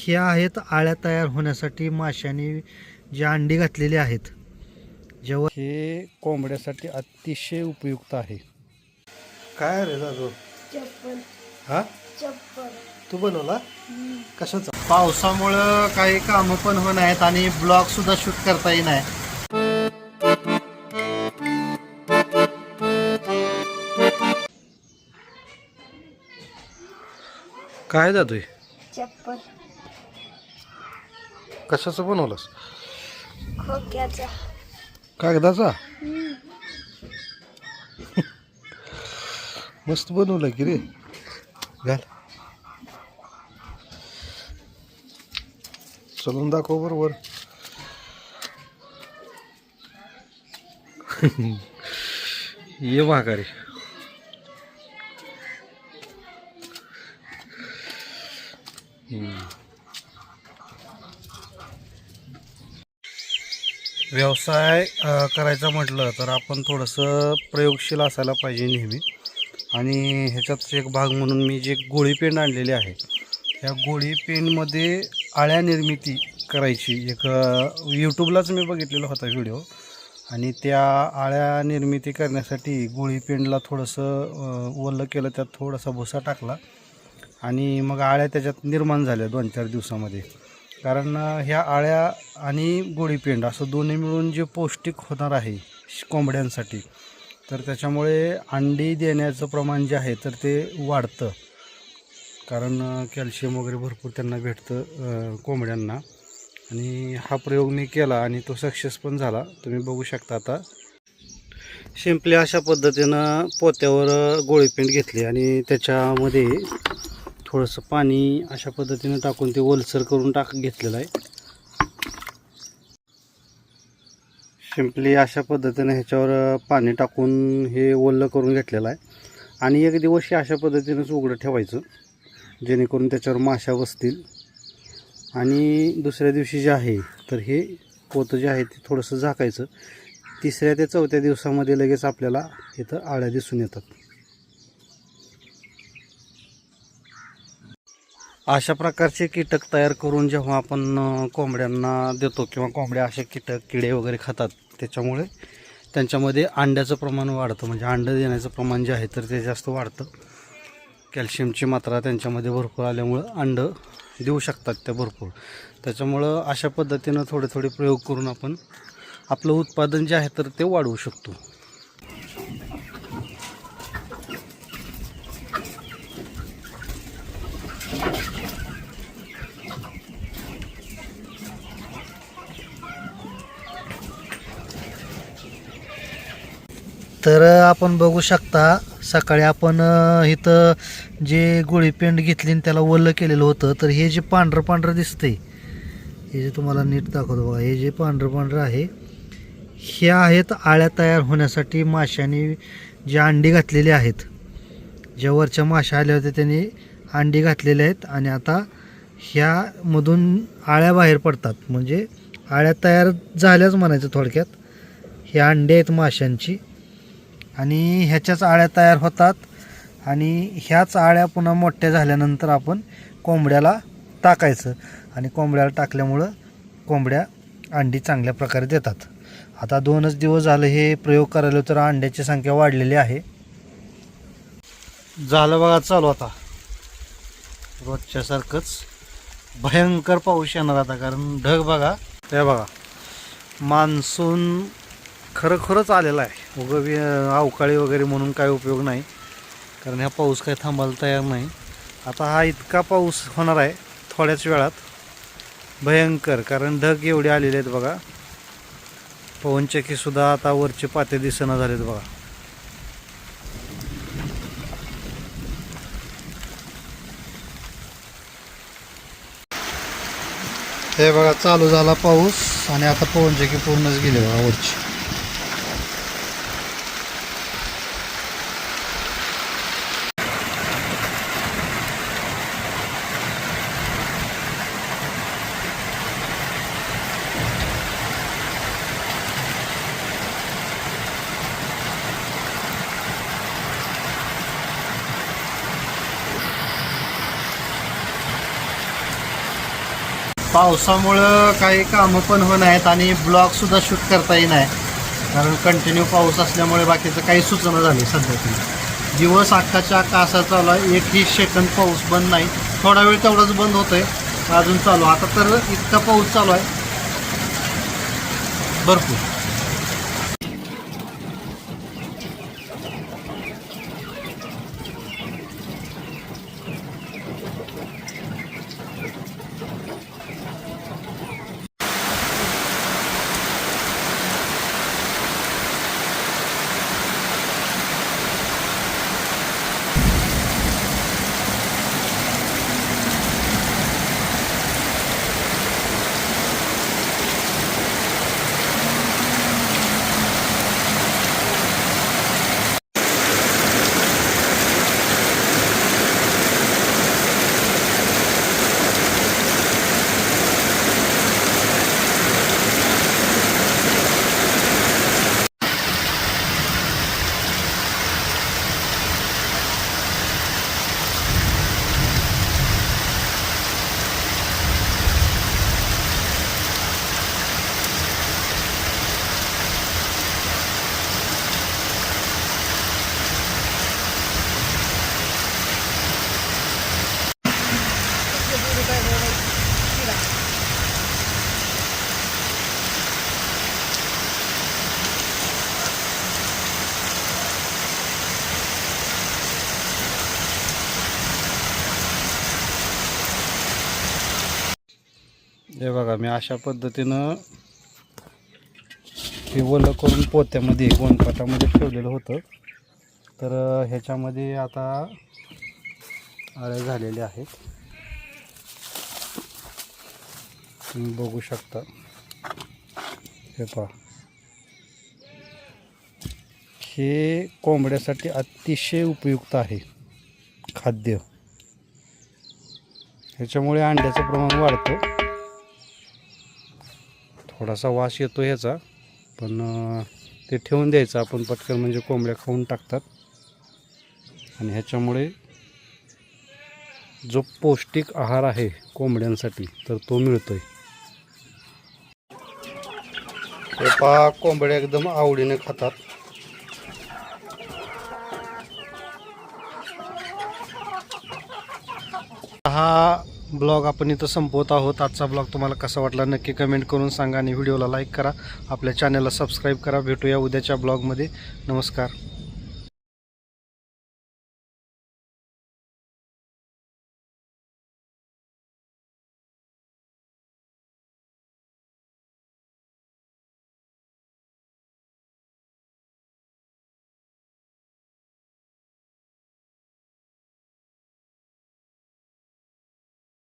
ह्या आहेत आळ्या तयार होण्यासाठी माशांनी जी अंडी घातलेली आहेत, जेव्हा हे कोंबड्यासाठी अतिशय उपयुक्त आहे. काय रे दादू? चप्पल. हा चप्पल तू बनवला कशाचा? पावसामुळं काही कामं पण होत आहेत आणि ब्लॉग सुद्धा शूट करता येई नाही. काय जातोय? चप्पल कशाचं बनवलंस? खोक्याचा. कागदाचा? मस्त बनवलं की रे. घाल चलून दाखव बरोबर. ये महागारी. व्यवसाय करायचा म्हटलं तर आपण थोडंसं प्रयोगशील असायला पाहिजे नेहमी. आणि ह्याच्यात एक भाग म्हणून मी जे गोळी पेंड आणलेली आहे, ह्या गोळी पेंडमध्ये आळ्या निर्मिती करायची एक यूट्यूबलाच मी बघितलेला होता व्हिडिओ. आणि त्या आळ्या निर्मिती करण्यासाठी गोळी पेंडला थोडंसं ओलं केलं, त्यात थोडासा भुसा टाकला आणि मग आळ्या त्याच्यात निर्माण झाल्या 2-4 दिवसामध्ये. कारण ह्या आळ्या आणि गोळीपेंड असं दोन्ही मिळून जे पौष्टिक होणार आहे कोंबड्यांसाठी, तर त्याच्यामुळे अंडी देण्याचं प्रमाण जे आहे तर ते वाढतं. कारण कॅल्शियम वगैरे भरपूर त्यांना भेटतं कोंबड्यांना. आणि हा प्रयोग मी केला आणि तो सक्सेस पण झाला. तुम्ही बघू शकता. आता सिम्पली अशा पद्धतीनं पोत्यावर गोळीपेंड घेतली आणि त्याच्यामध्ये थोडंसं पाणी अशा पद्धतीनं टाकून ते ओलसर करून घेतलेलं आहे. सिम्पली अशा पद्धतीनं ह्याच्यावर पाणी टाकून हे ओलं करून घेतलेलं आहे. आणि एक दिवस हे अशा पद्धतीनंच उघडं ठेवायचं, जेणेकरून त्याच्यावर माशा बसतील. आणि दुसऱ्या दिवशी जे आहे तर हे पोतं जे आहे ते थोडंसं झाकायचं. 3ऱ्या ते 4थ्या दिवसामध्ये लगेच आपल्याला इथं आळ्या दिसून येतात. अशा प्रकारचे कीटक तयार करून जेव्हा आपण कोंबड्यांना देतो किंवा कोंबड्या असे किडे वगैरे खातात, त्याच्यामुळे त्यांच्यामध्ये अंड्याचं प्रमाण वाढतं. म्हणजे अंडं देण्याचं प्रमाण जे आहे तर ते जास्त वाढतं. कॅल्शियमची मात्रा त्यांच्यामध्ये भरपूर आल्यामुळं अंडं देऊ शकतात त्या भरपूर. त्याच्यामुळं अशा पद्धतीनं थोडे प्रयोग करून आपण आपलं उत्पादन जे आहे तर ते वाढवू शकतो. तर आपण बघू शकता, सकाळी आपण इथं जे गोळीपेंड घेतली आणि त्याला ओलं केलेलं होतं, तर हे जे पांढरं दिसतंय, हे जे तुम्हाला नीट दाखवतो बघा, हे जे पांढरं आहे, हे आहेत आळ्या तयार होण्यासाठी माशांनी जे अंडी घातलेली आहेत. ज्या वरच्या माशा आल्या होत्या त्यांनी अंडी घातलेले आहेत आणि आता ह्यामधून आळ्या बाहेर पडतात. म्हणजे आळ्या तयार झाल्याच म्हणायचं थोडक्यात. हे अंडे आहेत माशांची आणि ह्याच्याच आळ्या तयार होतात. आणि ह्याच आळ्या पुन्हा मोठ्या झाल्यानंतर आपण कोंबड्याला टाकायचं आणि कोंबड्याला टाकल्यामुळं कोंबड्या अंडी चांगल्या प्रकारे देतात. आता 2च दिवस झालं हे प्रयोग करायला, तर अंड्याची संख्या वाढलेली आहे. झालं बघा चालू आता रोजच्यासारखंच. भयंकर पाऊस येणार आता, कारण ढग बघा, हे बघा मान्सून खरंच आलेला आहे. अवकाळी वगैरे म्हणून काय उपयोग नाही, कारण ह्या पाऊस काही थांबायला तयार नाही. आता हा इतका पाऊस होणार आहे थोड्याच वेळात, भयंकर. कारण ढग एवढे आलेले आहेत बघा. पवनचक्कीसुद्धा आता वरचे पाते दिसना झालेत बघा. हे बघा चालू झाला पाऊस आणि आता पवनचक्की पूर्णच गेले बघा वरची. पावसामुळं काही कामं पण होत आहेत आणि ब्लॉगसुद्धा शूट करता येत नाही, कारण कंटिन्यू पाऊस असल्यामुळे बाकीचं काही सूचना झाली सध्या तरी. दिवस अख्खाच्या अख्खा असा चालू आहे, एकही सेकंद पाऊस बंद नाही. थोडा वेळ तेवढाच बंद होतोय, अजून चालू. आता तर इतका पाऊस चालू आहे भरपूर. हे बघा, मी अशा पद्धतीनं हे ओलं करून पोत्यामध्ये गोणपाटामध्ये ठेवलेलं होतं. तर ह्याच्यामध्ये आता अळ्या झालेल्या आहेत, तुम्ही बघू शकता. हे पहा, हे कोंबड्यासाठी अतिशय उपयुक्त आहे खाद्य. ह्याच्यामुळे अंड्याचं प्रमाण वाढतं. थोडासा वास येतो ह्याचा, पण ते ठेवून द्यायचं आपण पटकन, म्हणजे कोंबड्या खाऊन टाकतात. आणि ह्याच्यामुळे जो पौष्टिक आहार आहे कोंबड्यांसाठी तर तो मिळतोय. हे पहा, कोंबड्या एकदम आवडीने खातात. हा ब्लॉग आपण इथं संपवत आहोत. आजचा ब्लॉग तुम्हाला कसा वाटला नक्की कमेंट करून सांगा आणि व्हिडिओला लाईक करा. आपल्या चॅनलला सबस्क्राईब करा. भेटूया उद्याच्या ब्लॉगमध्ये. नमस्कार.